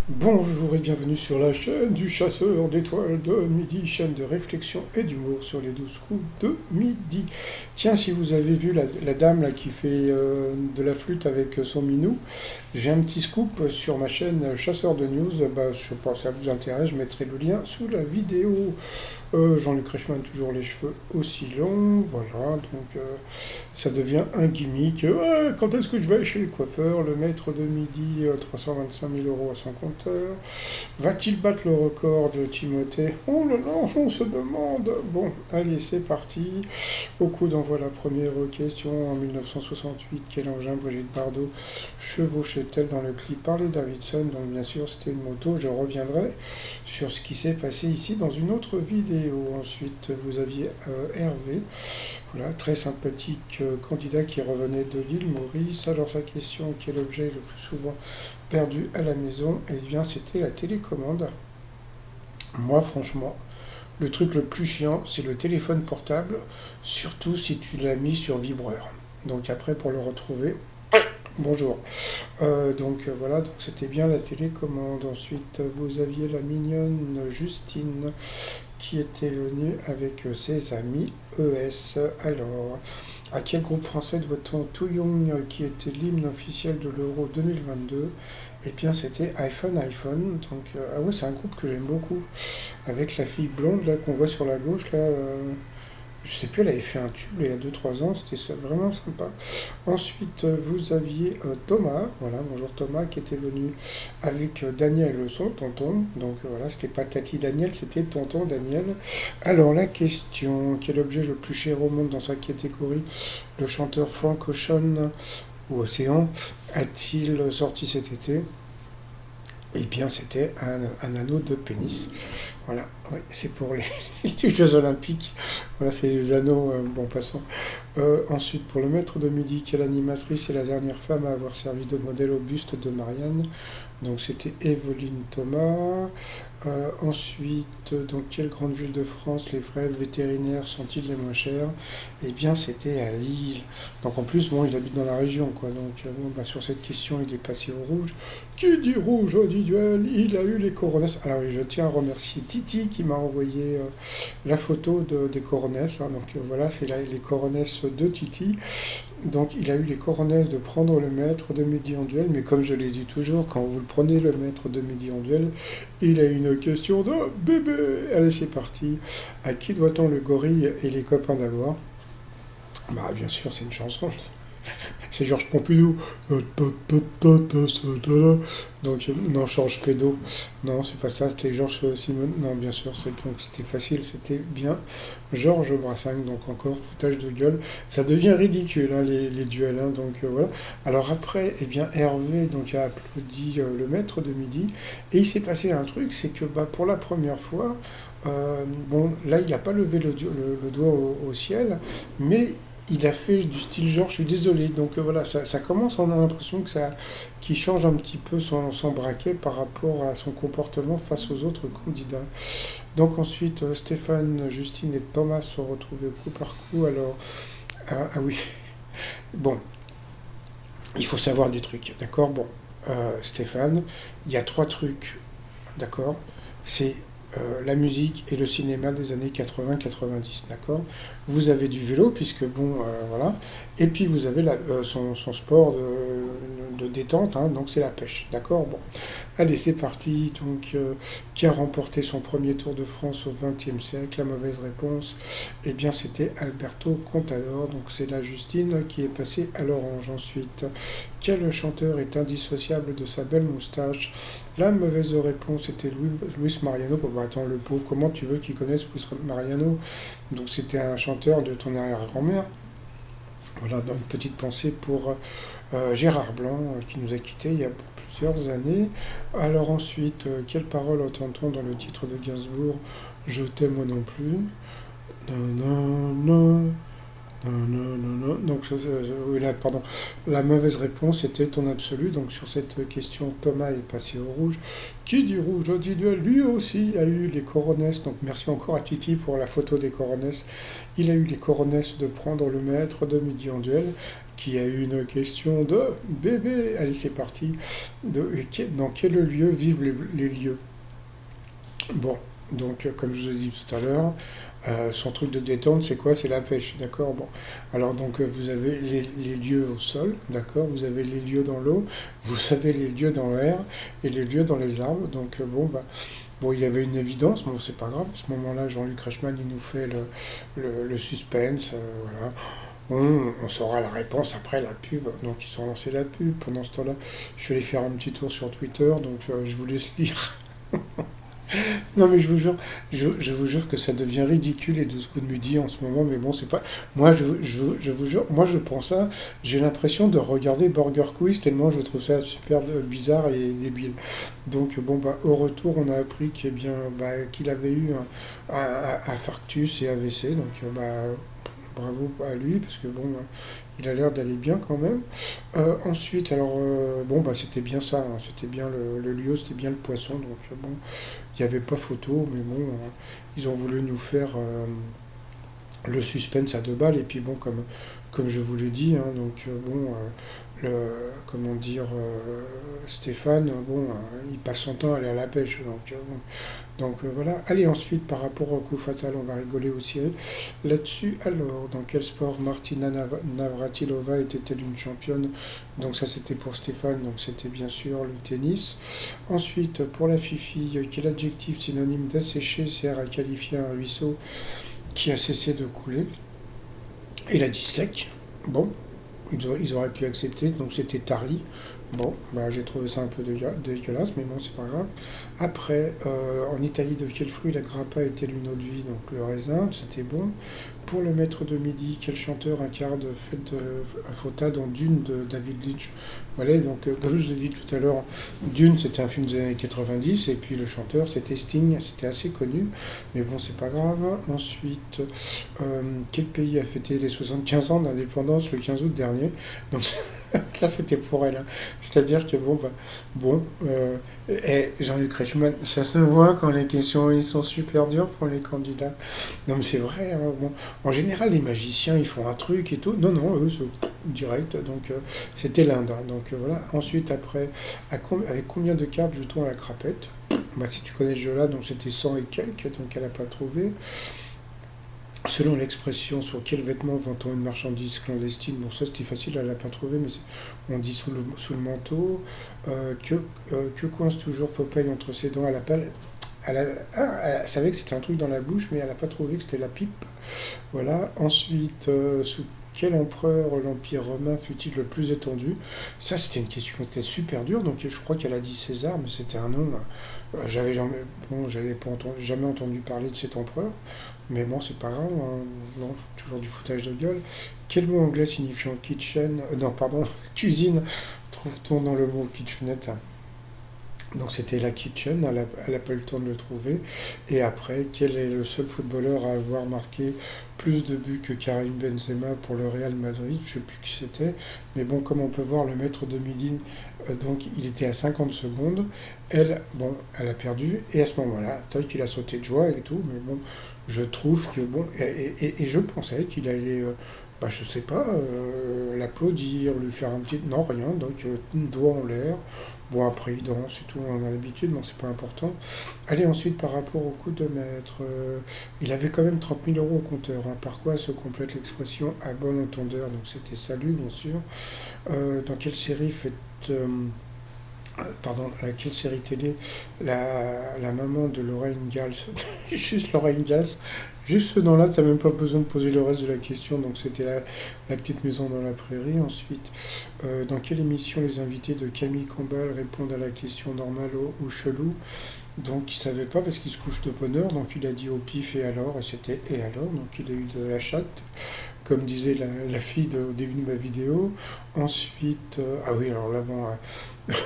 Bonjour et bienvenue sur la chaîne du chasseur d'étoiles de midi, chaîne de réflexion et d'humour sur les 12 coups de midi. Tiens, si vous avez vu la dame là qui fait de la flûte avec son minou, j'ai un petit scoop sur ma chaîne chasseur de news. Bah, je sais pas si ça vous intéresse, je mettrai le lien sous la vidéo. Jean-Luc Reichmann, toujours les cheveux aussi longs, voilà, donc ça devient un gimmick. Quand est-ce que je vais aller chez le coiffeur? Le maître de midi, 325 000 euros à son compteur. Va-t-il battre le record de Timothée? Oh là là, on se demande. Bon, allez, c'est parti. Au coup d'envoi la première question. En 1968, quel engin Brigitte Bardot chevauchait-elle dans le clip Harley Davidson? Donc bien sûr, c'était une moto. Je reviendrai sur ce qui s'est passé ici dans une autre vidéo. Ensuite, vous aviez Hervé, voilà, très sympathique candidat qui revenait de l'île Maurice. Alors sa question, quel objet est le plus souvent perdu à la maison? Eh bien, c'était la télécommande. Moi, franchement, le truc le plus chiant, c'est le téléphone portable, surtout si tu l'as mis sur vibreur. Donc après, pour le retrouver, bonjour. Voilà, donc c'était bien la télécommande. Ensuite, vous aviez la mignonne Justine qui était venue avec ses amis ES. Alors, à quel groupe français doit-on Too Young, qui était l'hymne officiel de l'Euro 2022? Eh bien, c'était iPhone. Donc, ah ouais, c'est un groupe que j'aime beaucoup. Avec la fille blonde là qu'on voit sur la gauche là. Je sais plus, elle avait fait un tube il y a 2 3 ans, c'était vraiment sympa. Ensuite, vous aviez Thomas, voilà, bonjour Thomas, qui était venu avec Daniel, son tonton. Donc voilà, c'était pas Tati Daniel, c'était tonton Daniel. Alors la question, quel objet le plus cher au monde dans sa catégorie? Le chanteur Frank Ocean ou Océan a-t-il sorti cet été? Eh bien, c'était un anneau de pénis. Voilà, ouais, c'est pour les Jeux Olympiques. Voilà, c'est les anneaux, bon, passons. Ensuite, pour le maître de midi, quelle animatrice est la dernière femme à avoir servi de modèle au buste de Marianne? Donc, c'était Evelyne Thomas. Ensuite, dans quelle grande ville de France les frais vétérinaires sont-ils les moins chers? Eh bien, c'était à Lille. Donc, en plus, bon, il habite dans la région, quoi. Donc, bon, bah, sur cette question, il est passé au rouge. Qui dit rouge dit duel? Il a eu les coronets. Alors, je tiens à remercier Titi qui m'a envoyé la photo des coronets, hein. Donc, voilà, c'est là les coronets de Titi. Donc, il a eu les coronets de prendre le maître de midi en duel. Mais comme je l'ai dit toujours, quand vous le prenez le maître de midi en duel, il a une question de bébé. Allez, c'est parti. À qui doit-on le gorille et les copains d'abord? Bah, bien sûr, c'est une chanson. C'est Georges Pompidou. Donc, non, Georges Feydeau. Non, c'est pas ça, c'était Georges Simon. Non, bien sûr, donc c'était facile, c'était bien Georges Brassens. Donc, encore foutage de gueule. Ça devient ridicule, hein, les duels. Hein, donc, voilà. Alors, après, eh bien, Hervé donc, a applaudi le maître de midi. Et il s'est passé un truc, c'est que bah, pour la première fois, bon, là, il n'a pas levé le doigt au ciel, mais il a fait du style genre je suis désolé. Donc voilà, ça commence, on a l'impression que ça qu'il change un petit peu son braquet par rapport à son comportement face aux autres candidats. Donc ensuite, Stéphane, Justine et Thomas sont retrouvés coup par coup. Alors, ah oui, bon, il faut savoir des trucs, d'accord? Bon, Stéphane, il y a 3 trucs, d'accord? C'est la musique et le cinéma des années 80-90, d'accord? Vous avez du vélo, puisque bon, voilà. Et puis vous avez son sport de détente, hein, donc c'est la pêche, d'accord? Bon, allez, c'est parti. Donc, qui a remporté son premier Tour de France au XXe siècle? La mauvaise réponse, eh bien, c'était Alberto Contador. Donc, c'est la Justine qui est passée à l'orange. Ensuite, quel chanteur est indissociable de sa belle moustache? La mauvaise réponse était Luis Mariano. Bon, bah, attends, le pauvre, comment tu veux qu'il connaisse Luis Mariano? Donc, c'était un chanteur de ton arrière-grand-mère. Voilà, donc une petite pensée pour Gérard Blanc, qui nous a quittés il y a plusieurs années. Alors ensuite, quelle parole entend-on dans le titre de Gainsbourg? Je t'aime moi non plus. Non, non, non, non, non, non. Donc, oui, là, pardon. La mauvaise réponse était ton absolu. Donc, sur cette question, Thomas est passé au rouge. Qui dit rouge dit duel? Lui aussi a eu les coronesses. Donc, merci encore à Titi pour la photo des coronesses. Il a eu les coronesses de prendre le maître de midi en duel. qui a eu une question de bébé. Allez, c'est parti. Dans quel lieu vivent les lieux? Bon, donc comme je vous ai dit tout à l'heure, son truc de détente, c'est quoi? C'est la pêche, d'accord? Bon, alors donc vous avez les lieux au sol, d'accord? Vous avez les lieux dans l'eau, vous avez les lieux dans l'air et les lieux dans les arbres. Donc bon, bah, bon, il y avait une évidence, bon, c'est pas grave. À ce moment-là, Jean-Luc Reichmann, il nous fait le suspense, voilà. On saura la réponse après la pub. Donc ils ont lancé la pub. Pendant ce temps-là, je suis allé faire un petit tour sur Twitter, donc je vous laisse lire. Non mais je vous jure que ça devient ridicule les 12 coups de midi en ce moment, mais bon c'est pas. Moi je vous jure, moi je prends ça, j'ai l'impression de regarder Burger Quiz tellement je trouve ça super bizarre et débile. Donc bon bah au retour on a appris qu'il avait eu un infarctus et AVC, donc bravo à lui, parce que bon, il a l'air d'aller bien quand même. Ensuite, alors, bon, bah, c'était bien ça, hein, c'était bien le lieu, c'était bien le poisson, donc bon, il n'y avait pas photo, mais bon, ils ont voulu nous faire le suspense à 2 balles, et puis bon, comme je vous l'ai dit, hein, donc bon, comment dire, Stéphane, bon, il passe son temps à aller à la pêche, donc voilà. Allez, ensuite, par rapport au coup fatal, on va rigoler aussi là-dessus. Alors, dans quel sport Martina Navratilova était-elle une championne? Donc ça, c'était pour Stéphane, donc c'était bien sûr le tennis. Ensuite, pour la Fifi, quel adjectif synonyme d'assécher sert à qualifier un ruisseau qui a cessé de couler? Il a dit sec. Bon, ils auraient pu accepter, donc c'était tari. Bon, bah, j'ai trouvé ça un peu dégueulasse, mais bon, c'est pas grave. Après, en Italie, de quel fruit la grappa était une eau de vie? Donc le raisin, c'était bon. Pour le maître de midi, quel chanteur incarne Fête Fauta dans Dune de David Lynch? Voilà, donc comme je vous ai dit tout à l'heure, Dune c'était un film des années 90, et puis le chanteur c'était Sting, c'était assez connu, mais bon, c'est pas grave. Ensuite, quel pays a fêté les 75 ans d'indépendance le 15 août dernier? Donc là c'était pour elle, hein. C'est-à-dire que bon, bah, bon, et Jean-Luc Reichmann, ça se voit quand les questions ils sont super dures pour les candidats. Non mais c'est vrai, hein, bon. En général, les magiciens, ils font un truc et tout. Non, non, eux, c'est direct. Donc, c'était l'Inde, hein. Donc, voilà. Ensuite, après, avec combien de cartes joue-t-on à la crapette? Bah, si tu connais ce jeu-là, donc c'était 100 et quelques, donc elle n'a pas trouvé. Selon l'expression, sur quel vêtement vend-on une marchandise clandestine? Bon, ça c'était facile, elle n'a pas trouvé, mais on dit sous le manteau. Que coince toujours Popeye entre ses dents à la pelle? Elle savait que c'était un truc dans la bouche, mais elle n'a pas trouvé que c'était la pipe. Voilà. Ensuite, sous quel empereur l'Empire romain fut-il le plus étendu? Ça, c'était une question qui était super dure, donc je crois qu'elle a dit César, mais c'était un nom. J'avais jamais, bon, j'avais pas jamais entendu parler de cet empereur, mais bon, c'est pas grave, hein. Non, toujours du foutage de gueule. Quel mot anglais signifiant kitchen, non, pardon, cuisine, trouve-t-on dans le mot kitchenette? Donc c'était la Kitchen, elle n'a pas eu le temps de le trouver. Et après, quel est le seul footballeur à avoir marqué plus de buts que Karim Benzema pour le Real Madrid? Je ne sais plus qui c'était. Mais bon, comme on peut voir, le maître de midi, donc il était à 50 secondes. Elle, bon, elle a perdu. Et à ce moment-là, toc, il a sauté de joie et tout. Mais bon, je trouve que bon. Et je pensais qu'il allait, bah, je sais pas, l'applaudir, lui faire un petit. Non, rien. Donc, doigt en l'air. Bon, après, il danse et tout, on a l'habitude, mais c'est pas important. Allez, ensuite, par rapport au coup de maître, il avait quand même 30 000 € au compteur, hein. Par quoi se complète l'expression à bon entendeur? Donc, c'était salut, bien sûr. Dans quelle série pardon, laquelle série télé la maman de Lorraine Gals, juste Lorraine Gals, juste ce nom-là, t'as même pas besoin de poser le reste de la question, donc c'était la petite maison dans la prairie. Ensuite, dans quelle émission les invités de Camille Combal répondent à la question normale ou chelou? Donc il savait pas parce qu'il se couche de bonne heure, donc il a dit au pif et alors, et c'était et alors, donc il a eu de la chatte, comme disait la fille au début de ma vidéo. Ensuite, ah oui, alors là, bon,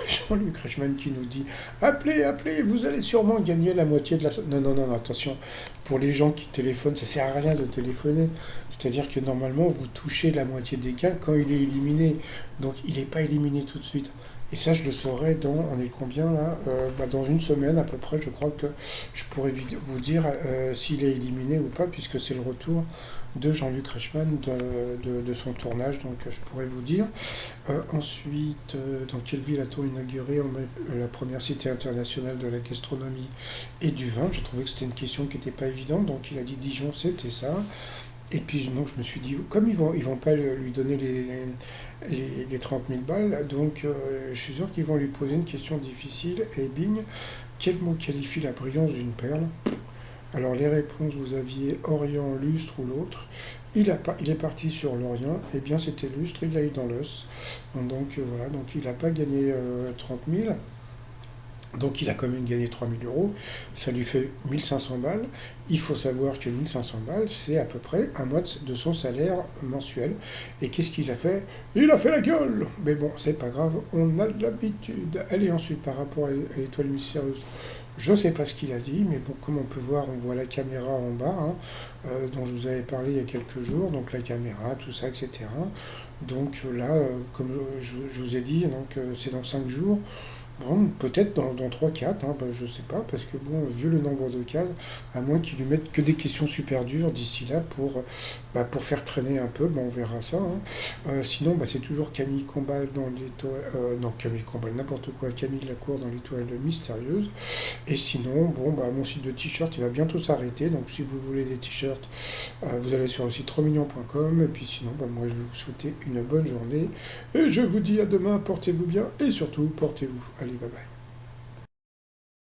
Jean-Luc Reichmann qui nous dit appelez, appelez, vous allez sûrement gagner la moitié de la. Non, non, non, attention, pour les gens qui téléphonent, ça sert à rien de téléphoner. C'est-à-dire que normalement, vous touchez la moitié des cas quand il est éliminé. Donc il n'est pas éliminé tout de suite. Et ça, je le saurai dans, on est combien là? Dans une semaine à peu près, je crois que je pourrais vous dire s'il est éliminé ou pas, puisque c'est le retour de Jean-Luc Reichmann de son tournage, donc je pourrais vous dire. Ensuite, dans quelle ville a-t-on inauguré la première cité internationale de la gastronomie et du vin? J'ai trouvé que c'était une question qui n'était pas évidente, donc il a dit Dijon, c'était ça. Et puis donc, je me suis dit, comme ils vont pas lui donner les 30 000 balles, donc je suis sûr qu'ils vont lui poser une question difficile. Et bing, quel mot qualifie la brillance d'une perle? Alors les réponses, vous aviez Orient, lustre ou l'autre. Il est parti sur l'Orient, et bien c'était lustre, il l'a eu dans l'os. Donc voilà, donc il n'a pas gagné 30 000. Donc il a quand même gagné 3 000 euros, ça lui fait 1 500 balles. Il faut savoir que 1 500 balles, c'est à peu près un mois de son salaire mensuel. Et qu'est-ce qu'il a fait? Il a fait la gueule. Mais bon, c'est pas grave, on a de l'habitude. Allez, ensuite, par rapport à l'étoile mystérieuse, je ne sais pas ce qu'il a dit, mais bon, comme on peut voir, on voit la caméra en bas, hein, dont je vous avais parlé il y a quelques jours, donc la caméra, tout ça, etc. Donc là, comme je vous ai dit, donc c'est dans 5 jours. Bon, peut-être dans 3-4, hein, je sais pas, parce que bon, vu le nombre de cases, à moins qu'ils lui mettent que des questions super dures d'ici là pour faire traîner un peu, on verra ça, hein. Sinon, c'est toujours Camille Combal dans l'étoile. Non, Camille Combal, n'importe quoi, Camille Lacour dans l'étoile mystérieuse. Et sinon, bon, mon site de t-shirt, il va bientôt s'arrêter, donc si vous voulez des t-shirts, vous allez sur le site romignon.com, et puis sinon, moi je vais vous souhaiter une bonne journée, et je vous dis à demain, portez-vous bien, et surtout, portez-vous. Allez, bye bye.